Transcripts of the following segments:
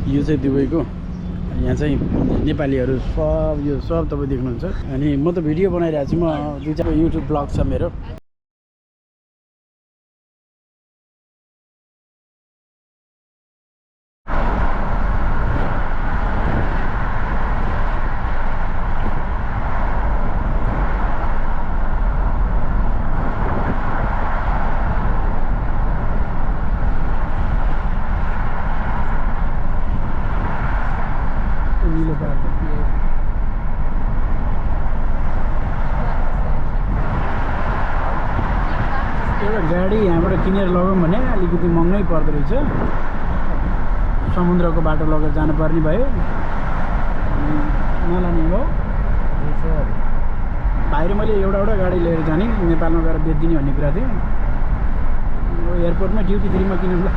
यो चाहिँ दुबईको यहाँ चाहिँ नेपालीहरू सब यो सब तपाईँ देख्नुहुन्छ अनि म त भिडियो बनाइरहेको छु म दुई चार युट्युब ब्लग छ मेरो एउटा गाडी यहाँबाट किनेर लगाउँ भने अलिकति महँगै पर्दो रहेछ समुद्रको बाटो लगेर जानुपर्ने भयो नलाने हो बाहिर मैले एउटा गाडी लिएर जाने नेपालमा गएर बेचिदिने भन्ने कुरा थियो एयरपोर्टमा ड्युटी फ्रीमा किनौँ ल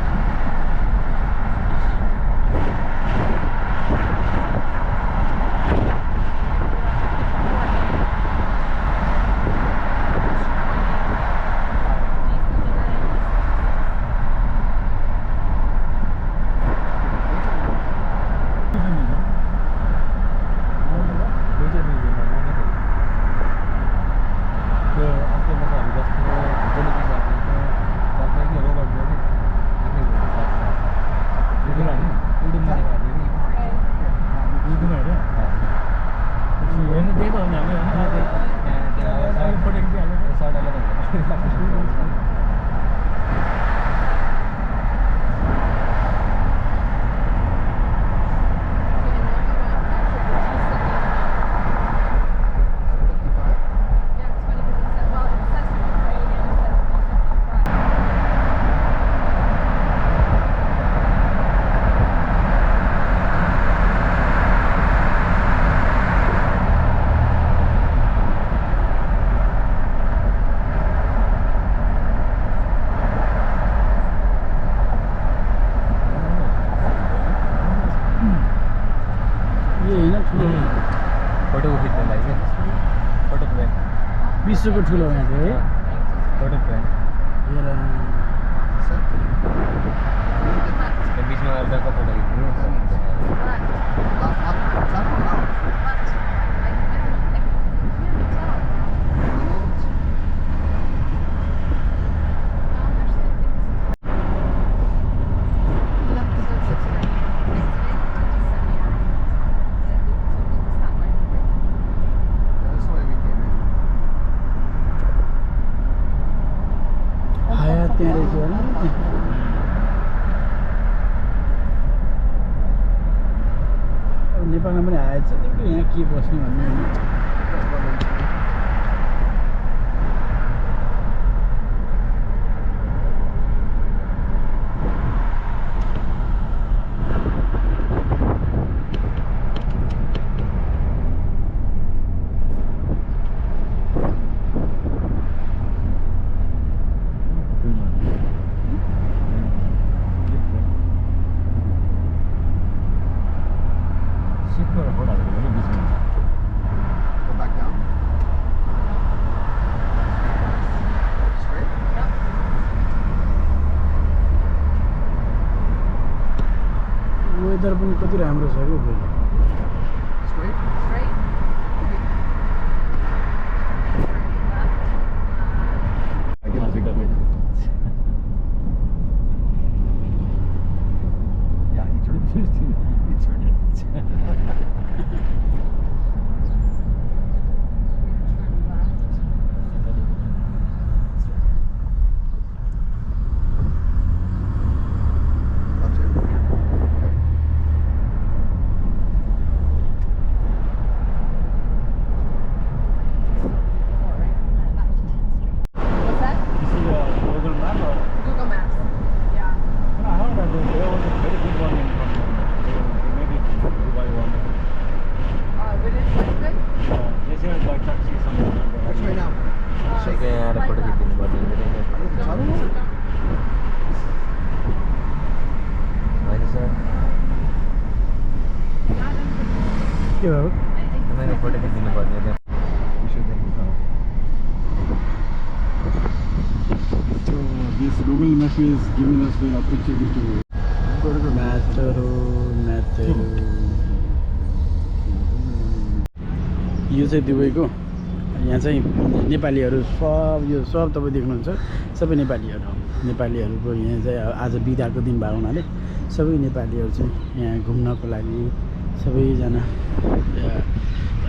विश्वको ठुलो यहाँ चाहिँ है बिचमा अर्को फोटो त्यहाँ रहेछ होइन नेपालमा पनि आएछ तिम्रो यहाँ के बस्ने भन्ने वेदर पनि कति राम्रो छ क्या फेरि के भयो तपाईँको फोटो खिच्नु पर्ने त्यहाँ So this Google Map is giving us the opportunity to यो चाहिँ दुबईको यहाँ चाहिँ नेपालीहरू सब यो सब तपाईँ देख्नुहुन्छ सबै नेपालीहरू हो नेपालीहरूको यहाँ चाहिँ आज बिदाको दिन भएको हुनाले सबै नेपालीहरू चाहिँ यहाँ घुम्नको लागि सबैजना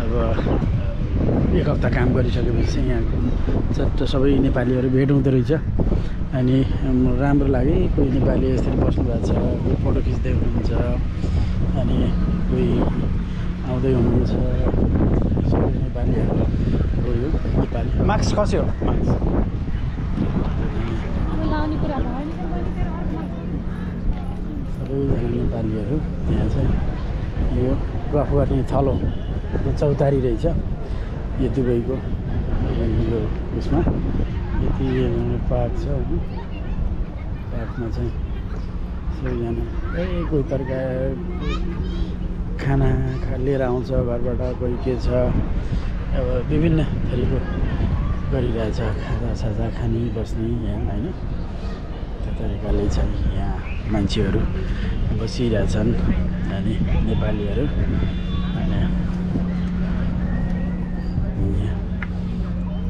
अब एक हप्ता काम गरिसकेपछि चाहिँ यहाँ चट्ट सबै नेपालीहरू भेट हुँदो रहेछ अनि राम्रो लाग्यो कोही नेपाली यसरी बस्नु भएको छ कोही फोटो खिच्दै हुनुहुन्छ अनि कोही आउँदै हुनुहुन्छ सबै नेपालीहरू हो यो नेपाली मार्क्स कसो हो मार्क्स सबैजना नेपालीहरू यहाँ चाहिँ यो गफ गर्ने थलो चौतारी रहेछ यो दुबईको यो उसमा यति पार्क छ होइन पार्कमा चाहिँ सबैजना कोही तरकारी खाना लिएर आउँछ घरबाट कोही के छ अब विभिन्न थरीको गरिरहेछ खाजासाजा खाने बस्ने यहाँ होइन त्यो तरिकाले चाहिँ यहाँ मान्छेहरू बसिरहेछन् अनि नेपालीहरू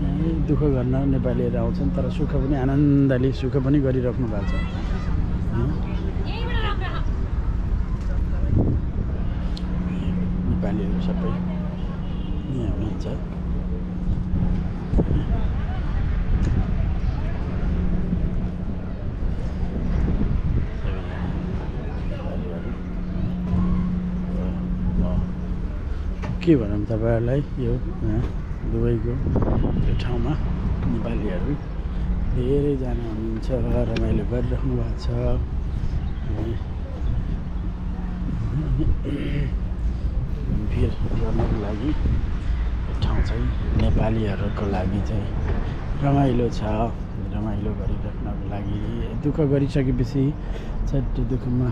अनि दुःख गर्न नेपालीहरू आउँछन् तर सुख पनि आनन्दले सुख पनि गरिराख्नु भएको छ नेपालीहरू सबै यहाँ हुनुहुन्छ के भनौँ तपाईँहरूलाई यो दुबईको यो ठाउँमा नेपालीहरू धेरैजना हुनुहुन्छ रमाइलो गरिराख्नु भएको छ भिड गर्नको लागि यो ठाउँ चाहिँ नेपालीहरूको लागि चाहिँ रमाइलो छ रमाइलो गरिराख्नको लागि दुःख गरिसकेपछि चट्ट दुःखमा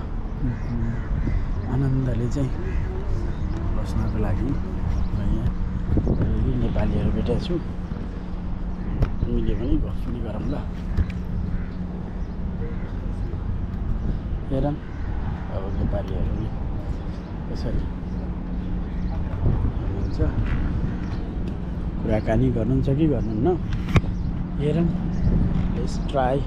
आनन्दले चाहिँ बस्नको लागि यहाँ नेपालीहरू भेटेको छु मिल्यो भने गफ पनि गरौँ ल हेरौँ अब नेपालीहरू कसरी हुनुहुन्छ कुराकानी गर्नुहुन्छ कि गर्नुहुन्न हेरौँ लेट्स ट्राई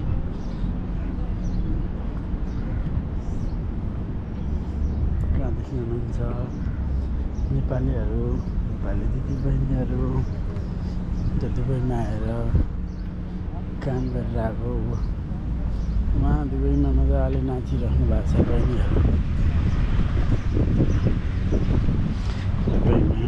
कहाँदेखि हुनुहुन्छ नेपालीहरू नेपाली दिदीबहिनीहरू दुबईमा आएर काम गरेर आएको उहाँ दुबईमा मजाले नाचिराख्नु भएको छ बहिनीहरू दुबईमा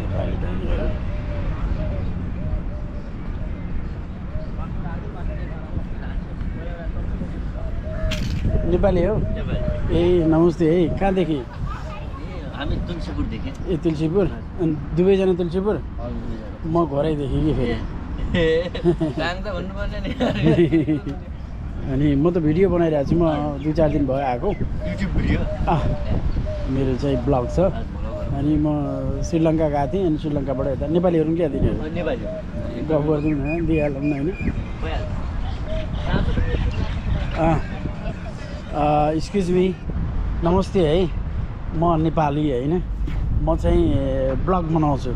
नेपाली बहिनीहरू नेपाली हो ए नमस्ते है कहाँदेखि हामी तुलसीपुरदेखि ए तुलसीपुर अनि दुवैजना तुलसीपुर म घरैदेखि कि फेरि अनि म त भिडियो बनाइरहेको छु म 2-4 दिन भयो आएको युट्युब भिडियो मेरो चाहिँ ब्लग छ अनि म श्रीलङ्का गएको थिएँ अनि श्रीलङ्काबाट यता नेपालीहरू पनि क्या दिनेहरू गफ गरिदिउँ न दिइहालौँ न होइन एक्सक्युज मी नमस्ते है म नेपाली होइन म चाहिँ ब्लग बनाउँछु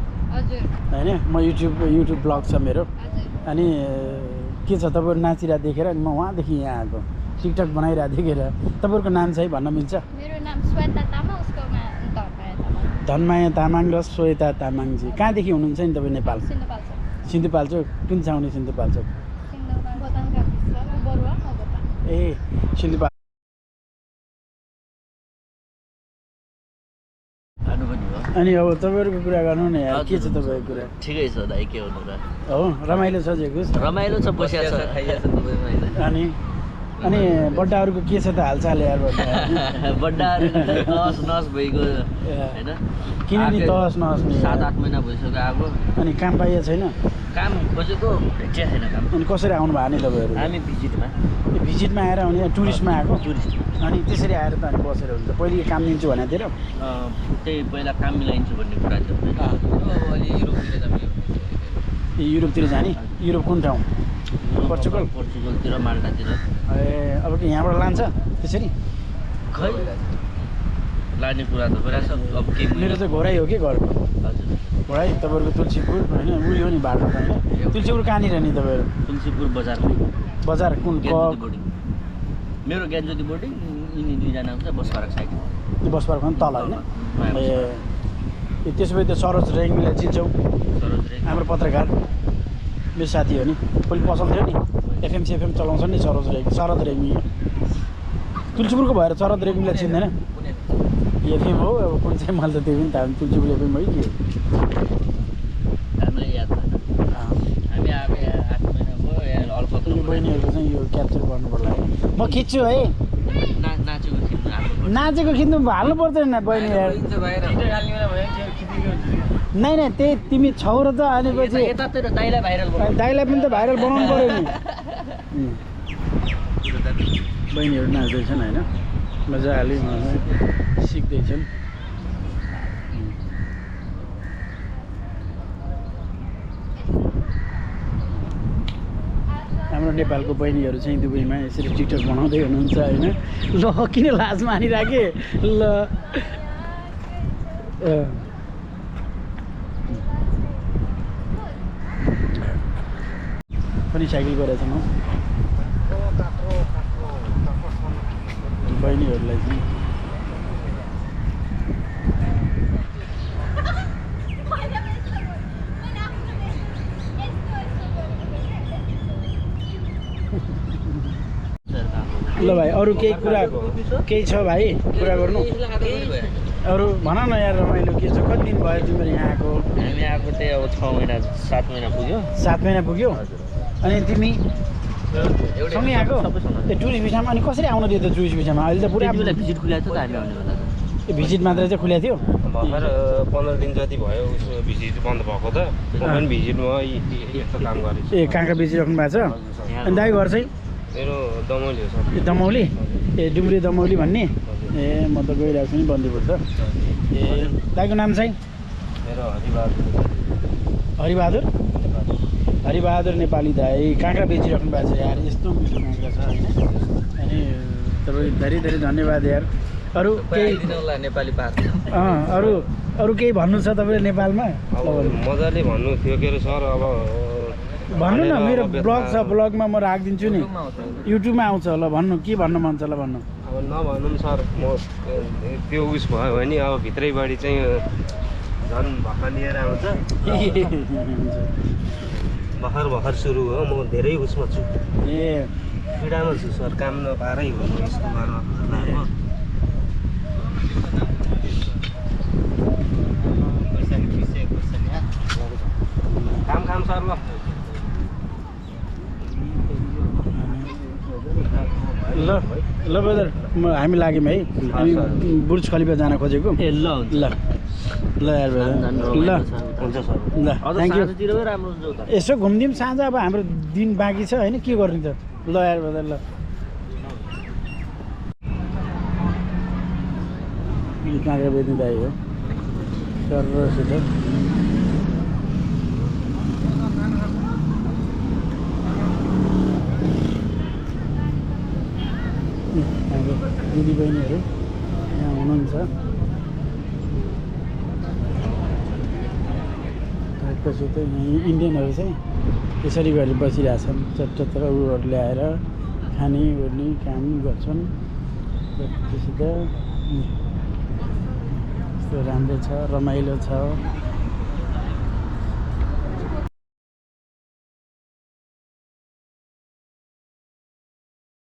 होइन म युट्युब ब्लग छ मेरो अनि के छ तपाईँहरू नाचिरहेको देखेर अनि म वहाँदेखि यहाँ आएको टिकटक बनाइरहेको देखेर तपाईँहरूको नाम चाहिँ भन्न मिल्छ मेरो नाम श्वेता तामाङ उसको नाम धनमाया तामाङ र श्वेता तामाङजी कहाँदेखि हुनुहुन्छ नि तपाईँ नेपाल सिन्धुपाल्चोक सिन्धुपाल्चोक कुन छाउने सिन्धुपाल्चोक ए सिन्धुपाल्चोक अनि अब तपाईँहरूको कुरा गर्नु न यार के छ तपाईँको कुरा ठिकै छ दाइ के हुनु र हो रमाइलो छ जेकुस रमाइलो छ बसिया छ खाइया छ दुबईमा हैन अनि अनि बड्डाहरूको के छ त हालचाल यार बड्डाहरू नस नस भइगयो होइन किन नि तहस नहस नि 7-8 महिना भइसक्यो आएको अनि काम पाइएको छैन काम खोजेको भेटिया छैन काम अनि कसरी आउनु भएको नि तपाईँहरू हामी भिजिटमा आएर अनि टुरिस्टमा आएको टुरिस्ट अनि त्यसरी आएर त अनि बसेर हुन्छ पहिले काम दिन्छु भनेको थिएँ र त्यही पहिला काम मिलाइन्छु भन्ने कुरा थियो युरोपतिर जाने युरोप कुन ठाउँ पोर्चुगलतिर माल्टातिर ए अब के यहाँबाट लान्छ त्यसरी खै लाने कुरा त भइरहेछ अब के मेरो चाहिँ घोराइ हो कि घरको हजुर घोराइ तपाईँहरूको तुलसीपुर होइन उयो हो नि बाटो त होइन तुलसीपुर कहाँनिर नि तपाईँहरू तुलसीपुर बजार कुन ज्ञानज्योति बोर्डिङ मेरो ज्ञानज्योति बोर्डिङ यिनी दुईजना हुन्छ bus park side bus park तल होइन ए त्यसो भए त्यो सरोज रेग्मीलाई चिन्छौ हाम्रो पत्रकार मेरो साथी हो नि पहिले पसल थियो नि एफएम चलाउँछ नि शरद रेग्मी तुलसीपुरको भएर शरद रेग्मीलाई चिन्दैन एफएम हो अब कुन चाहिँ मैले त त्यो पनि थाहा तुलसीपुर एफएम है के हामीलाई याद भएन हामी आएको 8 महिना भयो यहाँ अल्पत्र बहिनीहरूको चाहिँ यो क्याप्चर गर्नु पर्ला है म खिच्छु है नाचेको खिच्नु हाल्नु पर्दैन बहिनी यार नै त्यही तिमी छौ र त भनेपछि दाइलाई पनि त भाइरल बनाउनु पऱ्यो नि बहिनीहरू नाच्दैछन् होइन मजाले सिक्दैछन् हाम्रो नेपालको बहिनीहरू चाहिँ दुबईमा यसरी टिकटक बनाउँदै हुनुहुन्छ होइन ल किन लाज मानिराखेँ ल पनि साइकल गरेछ म बहिनीहरूलाई चाहिँ ल भाइ अरू केही कुरा केही छ भाइ कुरा गर्नु अरू भन न यार रमाइलो के छ कति दिन भयो तिमीहरू यहाँ आएको हामी आएको त्यही अब 6 महिना 7 महिना पुग्यो 7 महिना पुग्यो अनि तिमी सँगै आएको ए टुरिस्ट भिसामा अनि कसरी आउनु दियो त टुरिस्ट भिसामा अहिले त पुरा बेला भिजिट खुलेको थियो त हामी आउने बेला ए भिजिट मात्र चाहिँ खुलेको थियो भर्खर 15 दिन जति भयो उसको भिजिट बन्द भएको त पनि भिजिटमा यस्तो काम गरेको ए कहाँ बेचिराख्नु भएको छ अनि दाइ घर चाहिँ मेरो दमौली हो सर ए दमौली ए डुब्रे दमौली भन्ने ए म त गइरहेको छु नि बन्दीपुर त ए दाइको नाम चाहिँ मेरो हरिबहादुर नेपाली दाइ काँक्रा बेचिराख्नु भएको छ यार यस्तो मिठो काँक्रा छ होइन अनि तपाईँ धेरै धेरै धन्यवाद यार अरू केही नेपाली पार्क अरू केही भन्नु छ तपाईँले नेपालमा मजाले भन्नु थियो के अरे सर अब भन्नु न मेरो ब्लग छ ब्लगमा म राखिदिन्छु नि युट्युबमा आउँछ ल भन्नु के भन्नु मन छ ल भन्नु अब नभनौँ सर म त्यो उस भयो भने अब भित्रैबारी चाहिँ झन् भर्खर लिएर आउँछ भर्खर सुरु हो म धेरै उसमा छु ए पीडामा छु सर काम नपाएरै हो यस्तो गर्न काम सर ल ल ब्रदर हामी लाग्यौँ है हामी बुर्ज खलिफा जान खोजेको ए ल ल ल यार ब्रदर ल हुन्छ सर ल थ्याङ्क यू राम्रो हुन्छ उता यसो घुमिदिउँ साँझ अब हाम्रो दिन बाँकी छ होइन के गर्ने त ल यार ब्रदर ल काँक्रा बेच्ने दाइ हो सरसित हाम्रो दिदीबहिनीहरू यहाँ हुनुहुन्छ त्यसपछि त यहीँ इन्डियनहरू चाहिँ यसरी गरेर बसिरहेछन् चट्टर उयोहरू ल्याएर खाने ओर्ने काम गर्छन् त्यसपछि त यस्तो राम्रो छ रमाइलो छ